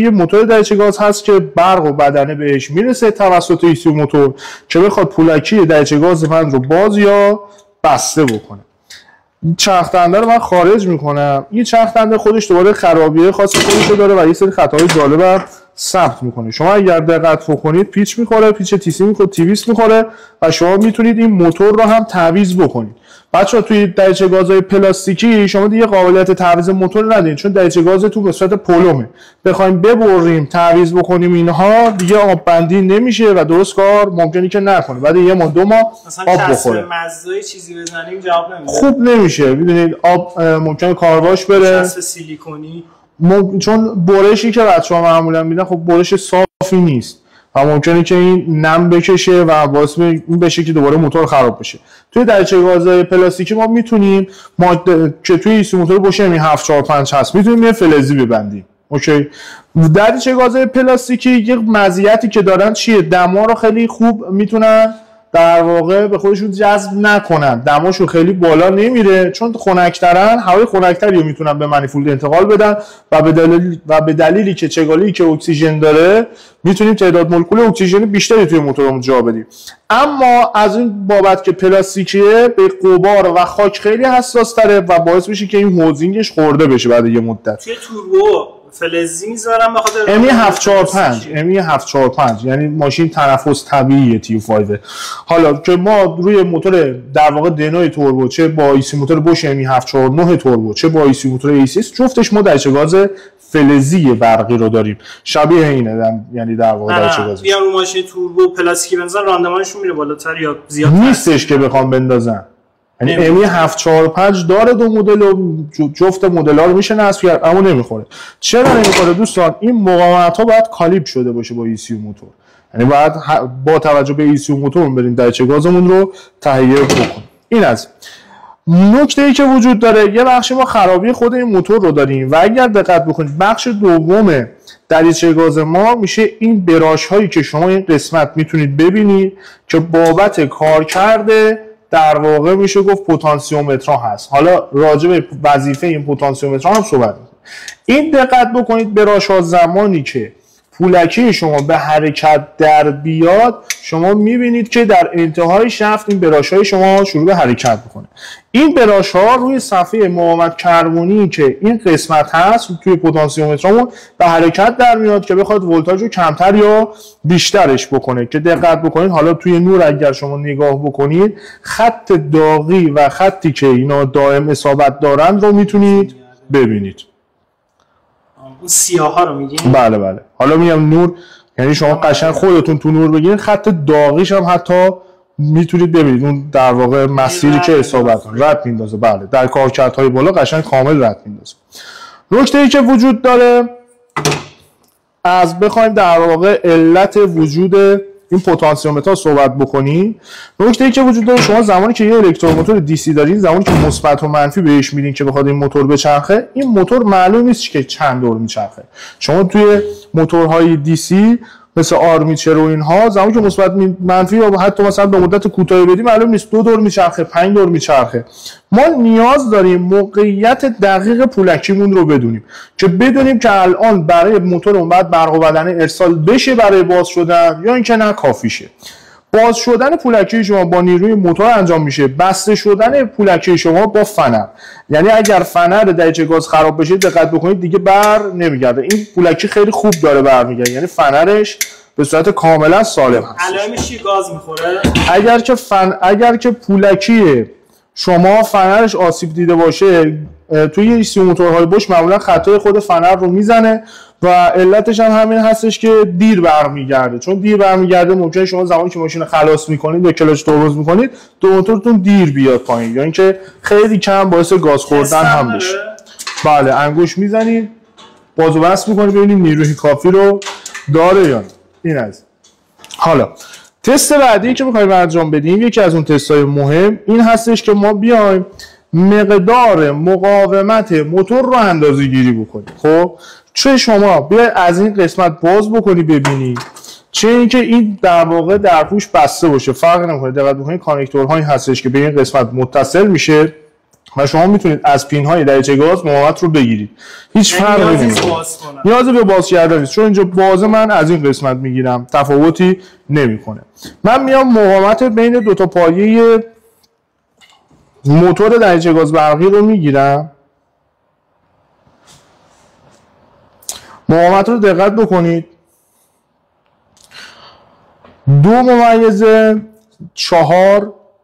یه موتور دریچه گاز هست که برق و بدنه بهش میرسه توسط ECU موتور که بخواد پولکی دریچه گاز من رو باز یا بسته بکنه. چرخ دنده رو من خارج میکنم. این چرخ دنده خودش دوباره خرابیه خاص خودش رو داره و یه سری خطاهای جالب ثبت میکنه. شما اگر دقت بکنید پیچ میخوره، پیچ تیسی میخوره، تیویس میخوره و شما میتونید این موتور رو هم تعویض بکنید. بچه‌ها توی دریچه گازهای پلاستیکی شما دیگه قابلیت تعویض موتور ندارید چون دریچه گازتون به صورت پلومه. بخوایم ببریم تعویض بکنیم اینها دیگه آب بندی نمیشه و درست کار ممکنه که نکنه. بعد یه ماه دو ماه آب بخوره. مزای چیزی بزنیم جواب نمیده. خوب نمیشه. میدونید آب ممکنه کارواش بره. چسب سیلیکونی چون برشی که بچه‌ها معمولا میدن خب برش صافی نیست و ممکنه که این نم بکشه و باعث این بشه که دوباره موتور خراب بشه. توی دریچه گازهای پلاستیکی ما میتونیم که توی ECU موتور باشه همین 745 هست میتونیم یه فلزی ببندیم. اوکی. دریچه گازهای پلاستیکی یه مزیتی که دارن چیه؟ دما رو خیلی خوب میتونن در واقع به خودشون جذب نکنن. دماشون خیلی بالا نمیره چون خنک‌ترن، هوای خنک‌تری رو میتونن به منیفولد انتقال بدن و به دلیلی که چگالی که اکسیژن داره میتونیم تعداد مولکول اکسیژن بیشتری توی موتورمون جا بدیم. اما از این بابت که پلاستیکیه به غبار و خاک خیلی حساس تره و باعث میشه که این هوزینگش خورده بشه بعد یه مدت. توی توربو فلزی میذارم بخاطر امی 745 امی 745 یعنی ماشین تنفس طبیعیه TU5. حالا که ما روی موتور در واقع دنوی توربو چه با ECU موتور بوش امی 749 توربو چه با ECU موتور A6 جفتش ما دریچه گاز فلزی برقی رو داریم. شبیه اینه یعنی در واقع دریچه گاز. بیان رو ماشین توربو پلاستیکی بنزن راندمانشون میره بالاتر یا زیاد نیستش که بخوام بندازن. یعنی امی 745 داره دو مدل و جفت مدل‌ها رو میشه نصب کرد اما نمیخوره. چرا نمیخوره دوستان؟ این مقاومت‌ها باید کالیبر شده باشه با ECU موتور. یعنی باید با توجه به ECU موتور بریم دریچه گازمون رو تهیه بکنیم. این از نکته‌ای که وجود داره. یه بخشی ما خرابی خود این موتور رو داریم و اگر دقت بکنید بخش دوم دریچه گاز ما میشه این براش هایی که شما این قسمت میتونید ببینید که بابت کار کرده در واقع میشه گفت پتانسیومترها هست. حالا راجع به وظیفه این پتانسیومترها هم صحبت می‌کنیم. این دقت بکنید براش‌ها زمانی که پولکی شما به حرکت در بیاد شما میبینید که در انتهای شفت این براش‌های شما شروع به حرکت میکنه. این براش‌ها روی صفحه مقاومت کربنی که این قسمت هست توی پتانسیومترمون به حرکت در میاد که بخواد ولتاژ رو کمتر یا بیشترش بکنه. که دقت بکنید حالا توی نور اگر شما نگاه بکنید خط داغی و خطی که اینا دائم اصابت دارند رو میتونید ببینید. اون سیاها رو میگین؟ بله بله. حالا میگم نور یعنی شما قشنگ خودتون تو نور بگیرید خط داغیش هم حتی میتونید ببینید اون در واقع مسیری که اصابت رد میندازه. بله در کارکردهای بالا قشنگ کامل رد میندازه. نکته‌ای که وجود داره از بخوایم در واقع علت وجود این پتانسیومتر صحبت بکنیم. نکته‌ای که وجود داره شما زمانی که یه الکتروموتور DC دارین زمانی که مثبت و منفی بهش میدین که بخواد این موتور بچرخه این موتور معلوم نیست که چند دور میچرخه. شما توی موتورهای DC مثل آرمیچر و اینها زمانی که مثبت منفی یا حتی مثلا به مدت کوتاهی بدیم معلوم نیست 2 دور میچرخه 5 دور میچرخه. ما نیاز داریم موقعیت دقیق پولکیمون رو بدونیم که بدونیم که الان برای موتورمون باید برق و بدنه ارسال بشه برای باز شدن یا اینکه نه کافیشه. باز شدن پولکی شما با نیروی موتور انجام میشه، بسته شدن پولکی شما با فنر. یعنی اگر فنر دریچه گاز خراب بشه دقت بکنید دیگه بر نمیگرده. این پولکی خیلی خوب داره برمیگرده یعنی فنرش به صورت کاملا سالم هست. علائمش چی گاز میخوره؟ اگر که پولکی شما فنرش آسیب دیده باشه توی ECU موتورهای بوش معمولا خطای خود فنر رو میزنه و علتش هم همین هستش که دیر برمیگرده. چون دیر برمیگرده ممکنه شما زمانی که ماشین خلاص میکنید یا کلاچ ترمز میکنید دو موتورتون دیر بیاد پایین یا اینکه خیلی کم باعث گاز خوردن هم بشه. بله انگوش میزنید بازو بس میکنید ببینید نیروی کافی رو داره یا نه. این از حالا تست بعدی که میخوایم انجام بدیم یکی از اون تست‌های مهم این هستش که ما بیایم مقدار مقاومت موتور رو اندازه‌گیری بکنیم. خب چه شما بیاید از این قسمت باز بکنی ببینید چه اینکه این در واقع درپوش بسته باشه فرق نمیکنه. دقت بکنید کانکتورهایی هستش که به این قسمت متصل میشه. و شما میتونید از پین های دریچه گاز مقاومت رو بگیرید. هیچ فرقی نمیکنه. نیازی به باز کردن نیست، چون اینجا باز من از این قسمت میگیرم، تفاوتی نمیکنه. من میام مقاومت بین دو تا پایه موتور دریچه گاز برقی رو میگیرم. مقاومت رو دقت بکنید 2.4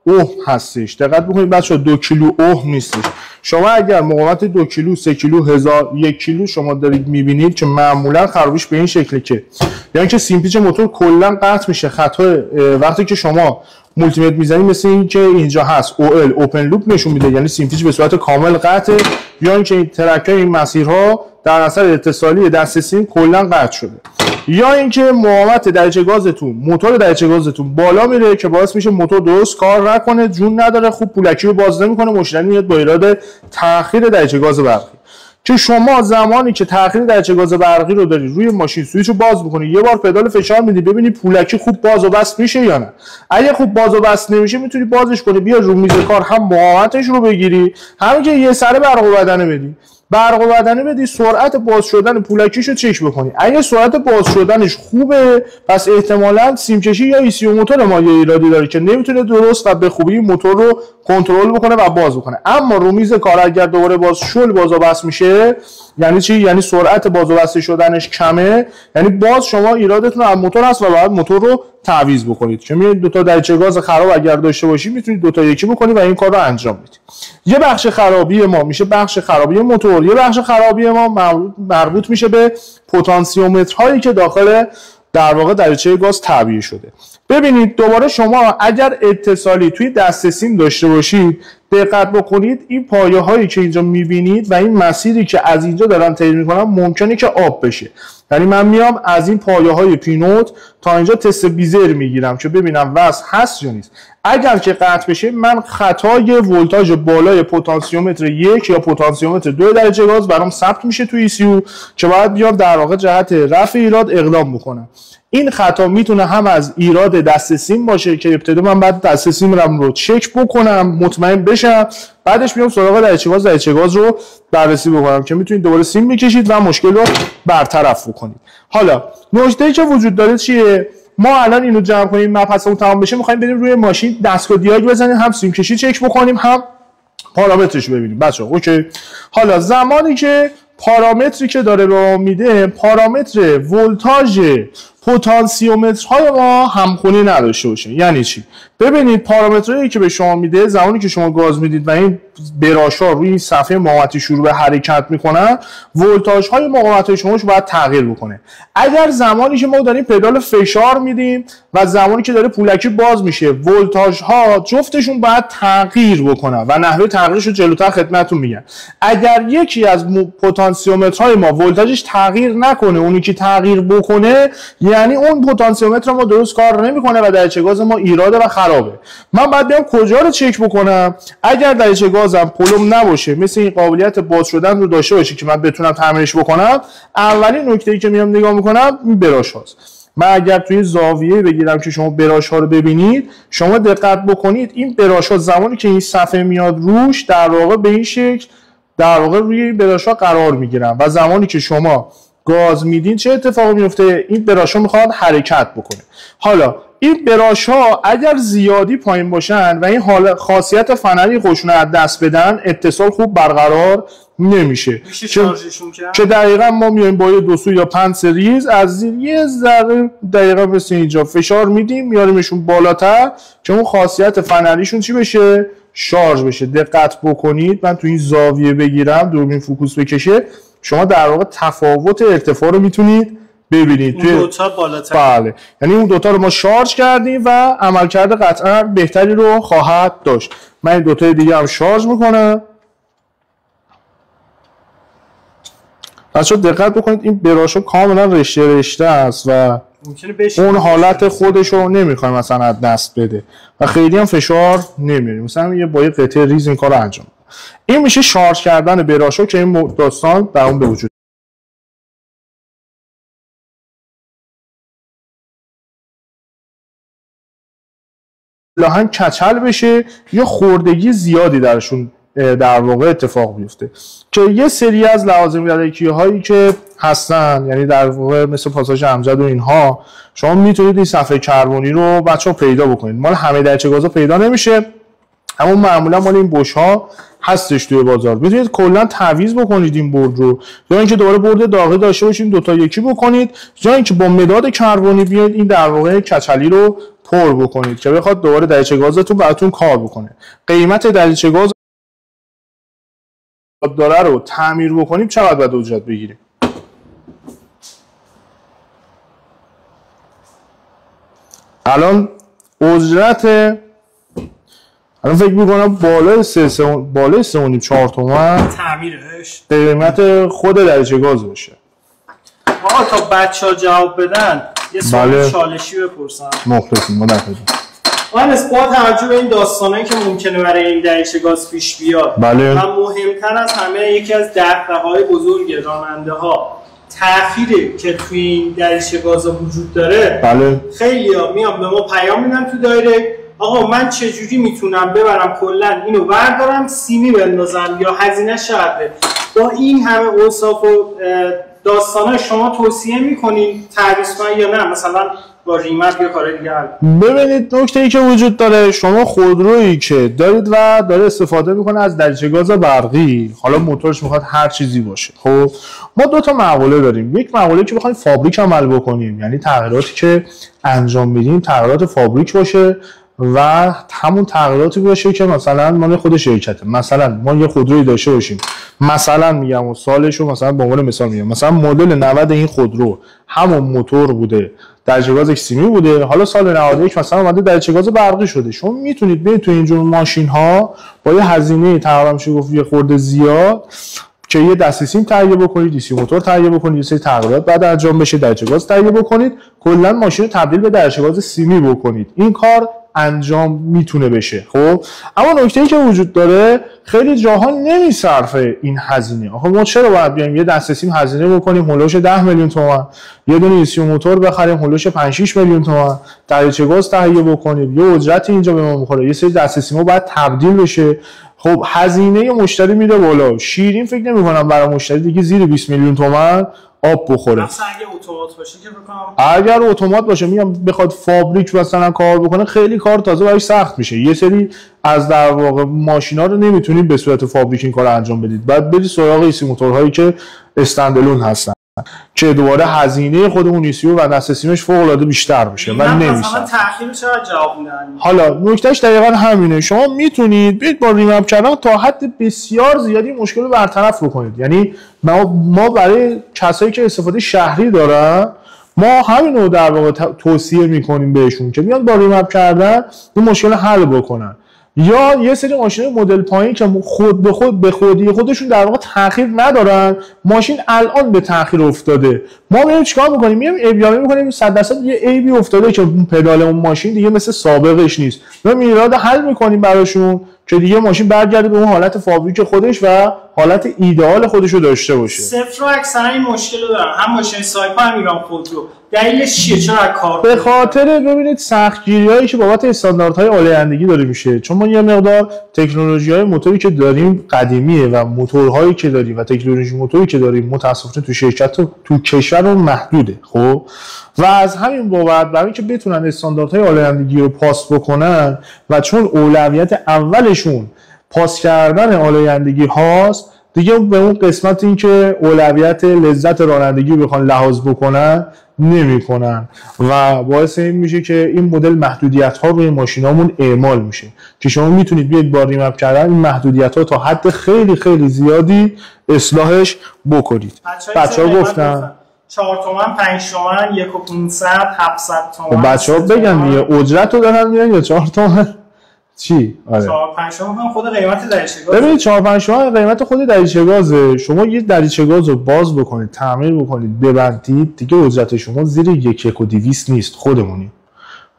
اوم هستش. دقت بکنید بچه 2 کیلو اوم نیستش. شما اگر مقاومت 2 کیلو 3 کیلو 1000 1 کیلو شما دارید میبینید که معمولا خرابیش به این شکله که یعنی که سیمپیچ موتور کلا قطع میشه. خطا وقتی که شما مولتی متر میزنید مثل این که اینجا هست OL اوپن لوپ نشون میده، یعنی سیمپیچ به صورت کامل قطعه، یا اینکه این ترک‌های این مسیرها در اثر اتصالی دست سیم کلا قطع شده، یا اینکه مقاومت دریچه گازتون موتور دریچه گازتون بالا میره که باعث میشه موتور درست کار نکنه، جون نداره، خوب پولکی رو باز نمیکنه، مشتری میاد با ایراد تأخیر دریچه گاز برقی. که شما زمانی که تأخیر دریچه گاز برقی رو داری روی ماشین سوئیچ رو باز می‌کنی، یه بار پدال فشار میدی ببینی پولکی خوب باز و بس میشه یا نه. اگه خوب باز و بس نمیشه میتونی بازش کنی، بیا رو میز کار هم مقاومتش رو بگیری، همین که یه سره برق و بدنه بدی. برق و بدنه بدی، سرعت باز شدن پولکیشو چک بکنی. اگه سرعت باز شدنش خوبه پس احتمالاً سیمکشی یا ایسیو موتور ما یه ایرادی داره که نمیتونه درست و به خوبی موتور رو کنترل بکنه و باز بکنه. اما رو میز کار اگر دوباره باز و بس میشه یعنی چی؟ یعنی سرعت باز و بسته شدنش کمه، یعنی باز شما ایرادتون از موتور هست و باید موتور رو تعویض بکنید. که میاد دو تا دریچه گاز خراب اگر داشته باشید میتونید دو تا یکی بکنید و این کار رو انجام بدید. یه بخش خرابی ما میشه بخش خرابی موتور، یه بخش خرابی ما مربوط میشه به پتانسیومترهایی که داخل در واقع دریچه گاز تعبیه شده. ببینید دوباره شما اگر اتصالی توی دست سیم داشته باشید دقت بکنید این پایه هایی که اینجا میبینید و این مسیری که از اینجا دارن طی میکنن ممکنه که آب بشه. یعنی من میام از این پایه های پینوت تا اینجا تست بیزر میگیرم که ببینم وصل هست یا نیست. اگر که قطع بشه من خطای ولتاژ بالای پتانسیومتر 1 یا پتانسیومتر 2 درجه گاز برام ثبت میشه تو ECU که باید بیام در واقع جهت رفع ایراد اقدام بکنم. این خطا میتونه هم از ایراد دست سیم باشه که ابتدا من بعد دست سیمم رو چک بکنم مطمئن بشم، بعدش میام سراغ دریچه گاز رو بررسی بکنم که میتونید دوباره سیم بکشید و مشکل رو برطرف بکنید. حالا نکته‌ای که وجود داره چیه؟ ما الان اینو جمع کنیم مبحثمون تمام بشه می‌خوایم بریم روی ماشین دستگاه دیاگ بزنیم، هم سیم کشی چک بکنیم هم پارامترش ببینیم. بچه‌ها اوکی. حالا زمانی که پارامتری که داره به ما میده پارامتر ولتاژ پتانسیومترهای ما همخونی نداشته باشه. یعنی چی؟ ببینید پارامترهایی که به شما میده زمانی که شما گاز میدید و این براش‌ها روی این صفحه مقاومتی شروع به حرکت میکنن ولتاژهای مقاومت شما رو باید تغییر بکنه. اگر زمانی که ما داریم پدال فشار میدیم و زمانی که داره پولکی باز میشه ولتاژها جفتشون باید تغییر بکنن و نحوه تغییرش رو جلوتر خدمتتون میگم. اگر یکی از پتانسیومترهای ما ولتاژش تغییر نکنه اونی که تغییر بکنه یعنی اون پتانسیومتر ما درست کار نمیکنه و دریچه گاز ما ایراده و خرابه. من باید بیام کجا رو چک بکنم؟ اگر دریچه گازم پلم نباشه مثل این قابلیت باز شدن رو داشته باشه که من بتونم تعمیرش بکنم، اولین نکته‌ای که میام نگاه میکنم این براش هاست. من اگر توی زاویه بگیرم که شما براش ها رو ببینید شما دقت بکنید این براش ها زمانی که این صفحه میاد روش در واقع به این شکل در واقع روی این براش ها قرار میگیرن و زمانی که شما گاز میدین چه اتفاقی میفته؟ این براش ها میخواد حرکت بکنه. حالا این براش ها اگر زیادی پایین باشن و این خاصیت فنری خودشون از دست بدن اتصال خوب برقرار نمیشه که دقیقا ما میایم با یه 2 سو یا 5 سریز از یه ذره دقیقا مثل اینجا فشار میدیم میاریمشون بالاتر که اون خاصیت فنریشون چی بشه؟ شارژ بشه. دقت بکنید من تو این زاویه بگیرم دوربین فوکوس بکشه شما در واقع تفاوت ارتفاع رو میتونید ببینید. اون دوتا بالاتر. بله یعنی اون دوتا رو ما شارژ کردیم و عملکرد قطعا بهتری رو خواهد داشت. من این دوتا دیگه هم شارژ میکنم. بچه‌ها دقت بکنید این براشو کاملا رشته است و اون حالت خودش رو نمیخوایم مثلا از دست بده و خیلی هم فشار نمیاریم. مثلا یه با یه قطعه ریز این کار رو انجام. این میشه شارژ کردن براشو که این داستان در اون به وجود لاهن کچل بشه یا خوردگی زیادی درشون در واقع اتفاق بیفته که یه سری از لوازم یدکی هایی که هستن، یعنی در واقع مثل پاساژ امجد و اینها، شما میتونید این صفحه کربنی رو بچه‌ها پیدا بکنید. مال همه دریچه گازا پیدا نمیشه، اما معمولا مال این بوش ها هستش توی بازار. میتونید کلا تعویض بکنید این برد رو، یا اینکه دوباره برد داغی داشته باشید دوتا یکی بکنید، یا اینکه با مداد کربنی بیاید این در واقع کچلی رو پر بکنید که بخواد دوباره دریچه گازتون براتون کار بکنه. قیمت دریچه گاز داره رو تعمیر بکنیم چقدر باید اجرت بگیریم؟ الان اجرت الان فکر میکنم بالای 3.5-4 تومن تعمیرش قیمت خود دریچه گاز باشه. آقا تا بچه‌ها جواب بدن یه سوال چالشی بپرسم. مخلصیم ما نکنیم. من با توجه به این داستانایی که ممکنه برای این دریچه گاز پیش بیاد و مهمتر از همه یکی از دغدغه‌های بزرگ راننده‌ها تأخیری که توی این دریچه گاز وجود داره، خیلی‌ها میان به ما پیام میدن تو دایرکت آقا من چجوری میتونم ببرم کلا اینو بردارم سیمی بندازم یا هزینه‌اش چقدره؟ با این همه اوصاف و داستانا شما توصیه میکنین تعویض کنن یا نه مثلا با ریمت یا کار دیگه؟ ببینید نکته‌ای که وجود داره، شما خودرویی که دارید و داره استفاده میکنه از دریچه گاز برقی، حالا موتورش میخواد هر چیزی باشه، خب ما دو تا مقوله داریم. یک مقوله که بخوایم فابریک عمل بکنیم، یعنی تغییراتی که انجام میدیم تغییرات فابریک باشه و همون تغییراتی باشه که مثلا مال خود شرکته. مثلا ما یه خودرویی داشته باشیم، مثلا میگم و سالشو مثلا به عنوان مثال میگم، مثلا مدل 90 این خودرو همون موتور بوده، دریچه گاز سیمی بوده، حالا سال 91 مثلا اومده دریچه گاز برقی شده. شما میتونید برید تو اینجور ماشین ها با یه هزینه تقریبا میشه گفت یه خورده زیاد که یه دسته سیم تهیه بکنید، دیسی موتور تهیه بکنید، یه سری تغییرات بعد انجام بشه، دریچه گاز تهیه بکنید، کلا ماشین رو تبدیل به دریچه گاز سیمی بکنید. این کار انجام میتونه بشه. خب اما نکته‌ای که وجود داره، خیلی جاها نمیصرفه این هزینه. آخه ما چرا باید بیایم یه دسته سیم هزینه بکنیم هولوش 10 میلیون تومان، یه دونه دیسی موتور بخریم هولوش 5-6 میلیون تومان، دریچه گاز تهیه بکنیم، یه اجرت اینجا به ما بخوره، یه سری دسته سیم‌ها باید تبدیل بشه. خب هزینه مشتری میره بالا. شیرین فکر نمی‌کنم برای مشتری دیگه زیر 20 میلیون تومان آب بخوره. مثلا اگه اتومات باشه که بکنم، اگر اتومات باشه میگم بخواد فابریک مثلا کار بکنه خیلی کار تازه براش سخت میشه. یه سری از در واقع ماشینا رو نمیتونید به صورت فابریک این کار انجام بدید، بعد برید سراغ ایسی موتورهایی که استندالون هستن که دوباره هزینه خود اون ایسی و دسته سیمش فوق العاده بیشتر میشه و نمیشه. مثلا تأخیر چقدر جواب میدن؟ حالا نکتهش دقیقاً همینه. شما میتونید برید با ریمپ کردن تا حد بسیار زیادی مشکل رو برطرف بکنید. یعنی ما برای کسایی که استفاده شهری دارن ما همین رو در واقع توصیه میکنیم بهشون که بیان با ریمپ کردن این مشکل حل بکنن. یا یه سری ماشین مدل پایین که خود به خودی خودشون در واقع تأخیر ندارن، ماشین الان به تأخیر افتاده، ما میایم چیکار میکنیم؟ میایم ابیامی میکنیم 100% یه عیبی افتاده که اون پدال اون ماشین دیگه مثل سابقش نیست، ما میراده حل میکنیم براشون که دیگه ماشین برگرده به اون حالت فابریک خودش و حالت ایدئال خودش رو داشته باشه. صفر رو اکثرا این مشکل رو دارن، هم ماشین سایپا هم ایران خودرو. دلیلش چیه؟ چرا کار؟ به خاطر ببینید سختگیریایی که بابت استانداردهای آلایندگی داره میشه. چون ما یه مقدار تکنولوژی‌های موتوری که داریم قدیمیه و موتورهایی که داریم و تکنولوژی موتوری که داریم متأسفانه تو شرکت تو کشور محدوده. خب و از همین بابت برای اینکه بتونن استانداردهای آلایندگی رو پاس بکنن و چون اولویت اولشون پاس کردن آلایندگی هاست، دیگه به اون قسمت این که اولویت لذت رانندگی رو بخوان لحاظ بکنن نمی‌کنن و باعث این میشه که این مدل محدودیت‌ها روی ماشینامون اعمال میشه که شما میتونید بیاید با ریمپ کردن این محدودیت‌ها تا حد خیلی خیلی زیادی اصلاحش بکنید. بچه‌ها گفتن 4 تومن، 5 تومن، 1500، 700 تومن. بچه‌ها بگن دیگه اجرت رو دارن میرن یا 4 تومن چی؟ آره 4-5 تومن خود قیمت دریچه گاز. ببینید 4-5 تومن قیمت خود دریچه گازه. شما یه دریچه گاز رو باز بکنید، تعمیر بکنید، ببندید، دیگه اجرت شما زیر 1,200 نیست. خودمونی.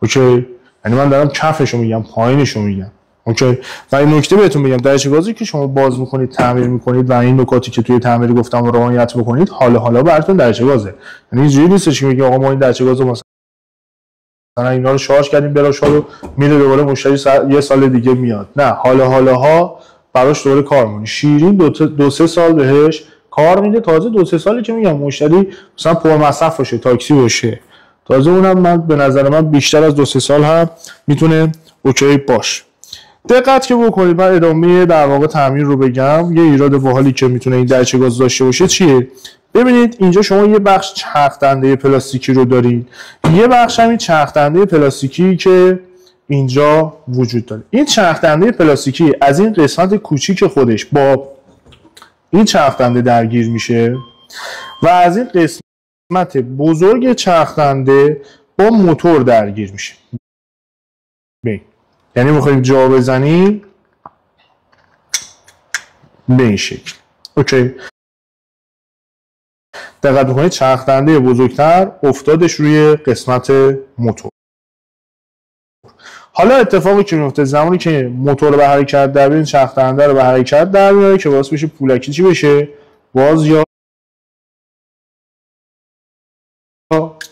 اوکی؟ یعنی من دارم کفشو میگم، پایینشو میگم. اوکی؟ و این نکته بهتون بگم، دریچه گازی که شما باز میکنید، تعمیر میکنید و این نکاتی که توی تعمیر گفتم رو رعایت بکنید، حالا براتون دریچه گازه. یعنی اینجوری نیستش که میگه آقا ما این دریچه گازو مثلا اینا رو شارژ کردیم براش رو میره دوباره مشتری یه سال دیگه میاد. نه، حالا براش دوباره کار می‌کنی. شیرین دو سه سال بهش کار میده، تازه 2-3 سالی که میگم مشتری مثلا پرمصرف باشه، تاکسی باشه، تازه اونم من به نظر من بیشتر از 2-3 سال هم میتونه اوکی باشه. دقت که بکنید، من ادامه در واقع تعمیر رو بگم. یه ایراد باحالی که میتونه این دریچه گاز داشته باشه چیه؟ ببینید اینجا شما یه بخش چرخ دنده پلاستیکی رو دارید، یه بخش هم این چرخ دنده پلاستیکی که اینجا وجود داره. این چرخ دنده پلاستیکی از این قسمت کوچیک خودش با این چرخ دنده درگیر میشه و از این قسمت بزرگ چرخ دنده با موتور درگیر میشه. یعنی میخوایم جا بزنیم به این شکل. اوکی. دقت بکنید چرخ دنده بزرگتر افتادش روی قسمت موتور. حالا اتفاقی که میفته زمانی که موتور رو به حرکت در بیارین، چرخ دنده رو به حرکت در میاره که باعث بشه پولکی چی بشه؟ باز یا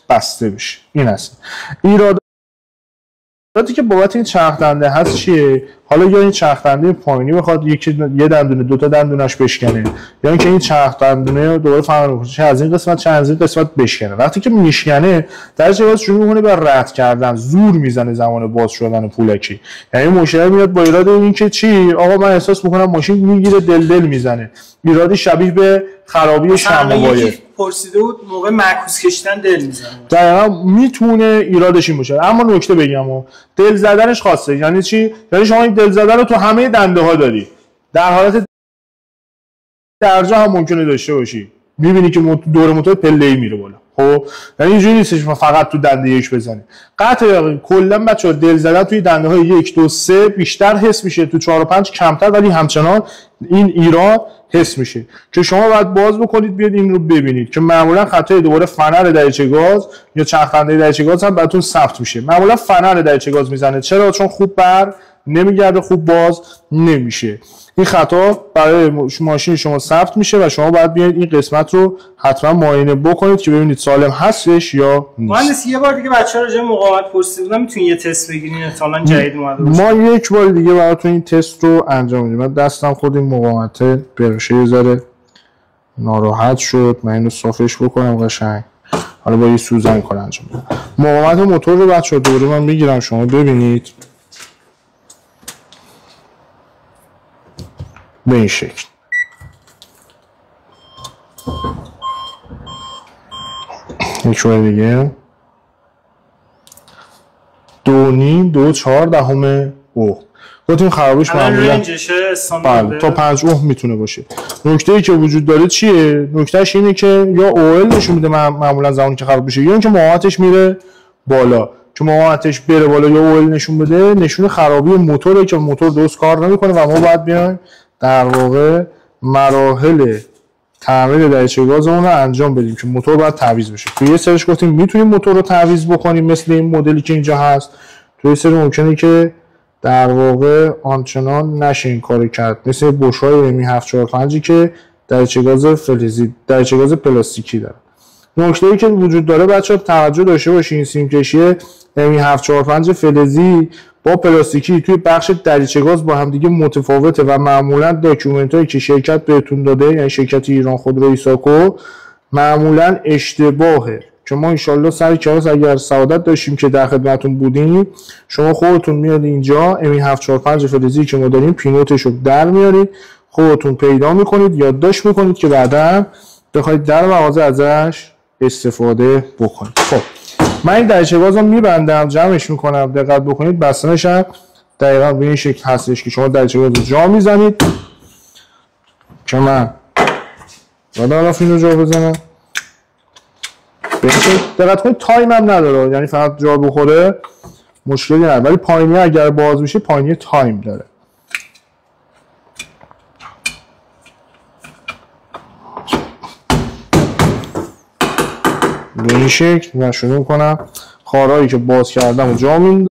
بسته بشه. این هست ایراداتی که بابت این چرخ دنده هست چیه؟ حالا یا این چرخ دنده پایینی بخواد یه دندونه 2 تا دندونش بشکنه، یا اینکه این چرخ دندونه دوباره فرق میکنه چه از این قسمت چه از این قسمت بشکنه. وقتی که میشکنه درش باز شروع میکنه به رد کردن، زور میزنه زمان باز شدن پولکی. یعنی مشتری میاد با ایراد این که چی؟ آقا من احساس میکنم ماشین میگیره دل میزنه. ایرادی شبیه به خرابی شمع‌های پرسیده بود موقع معکوس کشیدن دل میزنه. دقیقاً میتونه ایرادش این باشه. اما نکته بگم دل زدنش خاصه. یعنی چی؟ یعنی شما این دل زدن رو تو همه دنده ها داری، در حالت درجا هم ممکنه داشته باشی. میبینی که دور موتور پله‌ای میره بالا. خب یعنی اینجوری نیستش فقط تو دنده یک بزنی. قطعا کلا بچه‌ها دل زدن توی دنده های 1 2 3 بیشتر حس میشه، تو 4 و 5 کمتر، ولی همچنان این ایراد حس میشه که شما باید باز بکنید بیاد این رو ببینید که معمولا خطای دوباره فنر دریچه گاز یا چرخ دنده دریچه گاز هم براتون ثبت میشه. معمولا فنر دریچه گاز میزنه. چرا؟ چون خوب بر نمیگرده، خوب باز نمیشه. این خطا برای ماشین شما ثبت میشه و شما باید بیاید این قسمت رو حتما معاینه بکنید که ببینید سالم هستش یا نیست. مهندس یه بار دیگه بچه‌ها راجع به مقاومت پرسیدن، میتونید یه تست بگیرین احتمالاً جدید اومده باشه. ما یک بار دیگه براتون این تست رو انجام میدیم. من دستم خود این مقاومت برشه یه ذره ناراحت شد، من اینو صافش بکنم قشنگ. حالا با یه سوزن کار انجام میدم. مقاومت موتور رو بچه‌ها دوباره من میگیرم شما ببینید به این شکل. یک بار دیگه 2.4 اوم. خودتون خرابش معمولا تا 5 اوم میتونه باشه. نکته‌ای که وجود داره چیه؟ نکتهش اینه که یا اوئل نشون میده معمولا زمانی که خراب بشه، یا اینکه مقاومتش میره بالا. که مقاومتش بره بالا یا اوئل نشون بده نشون خرابی موتوره که موتور درست کار نمیکنه و ما باید بیایم در واقع مراحل تعمیر دریچه گازمون رو انجام بدیم که موتور باید تعویض بشه. توی یه سرش گفتیم میتونیم موتور رو تعویض بکنیم مثل این مدلی که اینجا هست، توی سری ممکنه که در واقع آنچنان نشه این کارو کرد، مثل بوش‌های می 745 که دریچه گاز فلزی، دریچه گاز پلاستیکی داره. نکته‌ای که وجود داره بچه‌ها توجه داشته باشین، سیم کشی می 745 فلزی با پلاستیکی توی بخش دریچه گاز با هم دیگه متفاوته و معمولا داکیومنتایی که شرکت بهتون داده، یعنی شرکت ایران خودرو ایساکو، معمولا اشتباهه. که ما انشالله سر کلاس اگر سعادت داشتیم که در خدمتتون بودیم، شما خودتون میاد اینجا امی 745 فلزی که ما داریم پینوتش رو در میارید، خودتون پیدا میکنید، یادداشت میکنید که بعدا بخواید در مغازه ازش استفاده بکنید. خب من این دریچه گاز رو میبندم، جمعش میکنم، دقت بکنید بستنش هم دقیقا به این شکل هستش که شما دریچه گاز رو جا میزنید که من بعد اینو جا بزنم. دقت کنید تایم هم نداره، یعنی فقط جا بخوره مشکلی نداره، ولی پایینی اگر باز میشه پایینی تایم داره. به این شکل من شروع کنم خارایی که باز کردم و جا میندازم.